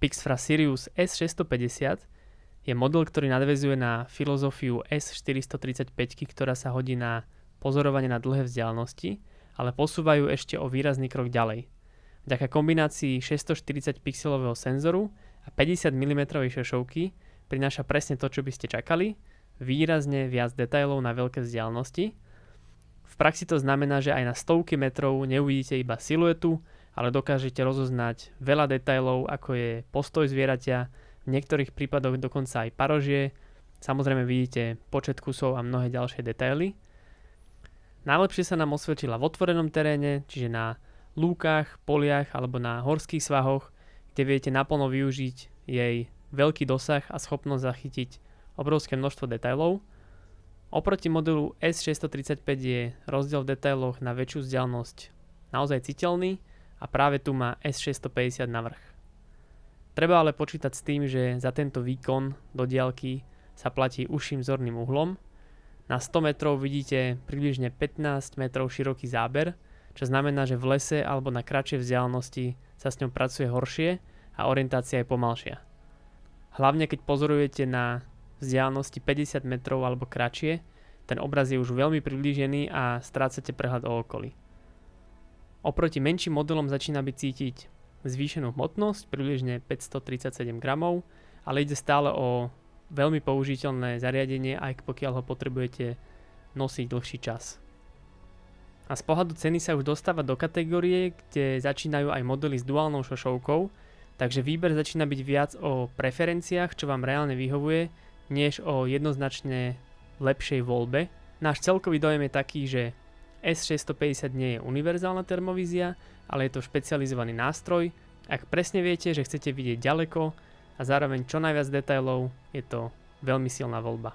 Pixfra Sirius S650 je model, ktorý nadväzuje na filozofiu S435, ktorá sa hodí na pozorovanie na dlhé vzdialenosti, ale posúvajú ešte o výrazný krok ďalej. Vďaka kombinácii 640 pixelového senzoru a 50 mm šošovky prináša presne to, čo by ste čakali, výrazne viac detailov na veľké vzdialenosti. V praxi to znamená, že aj na stovky metrov neuvidíte iba siluetu, ale dokážete rozoznať veľa detailov, ako je postoj zvieraťa, v niektorých prípadoch dokonca aj parožie. Samozrejme vidíte počet kusov a mnohé ďalšie detaily. Najlepšie sa nám osvedčila v otvorenom teréne, čiže na lúkach, poliach alebo na horských svahoch, kde viete naplno využiť jej veľký dosah a schopnosť zachytiť obrovské množstvo detailov. Oproti modelu S635 je rozdiel v detailoch na väčšiu vzdialenosť naozaj citeľný a práve tu má S650 navrch. Treba ale počítať s tým, že za tento výkon do diaľky sa platí užším zorným uhlom. Na 100 metrov vidíte približne 15 metrov široký záber, čo znamená, že v lese alebo na kratšej vzdialenosti sa s ňou pracuje horšie a orientácia je pomalšia. Hlavne keď pozorujete na vzdialenosti 50 metrov alebo kratšie, ten obraz je už veľmi priblížený a strácate prehľad o okolí. Oproti menším modelom začína byť cítiť zvýšenú hmotnosť, približne 537 gramov, ale ide stále o veľmi použiteľné zariadenie, aj pokiaľ ho potrebujete nosiť dlhší čas. A z pohľadu ceny sa už dostáva do kategórie, kde začínajú aj modely s duálnou šošovkou, takže výber začína byť viac o preferenciách, čo vám reálne vyhovuje, než o jednoznačne lepšej voľbe. Náš celkový dojem je taký, že S650 nie je univerzálna termovízia, ale je to špecializovaný nástroj. Ak presne viete, že chcete vidieť ďaleko a zároveň čo najviac detailov, je to veľmi silná voľba.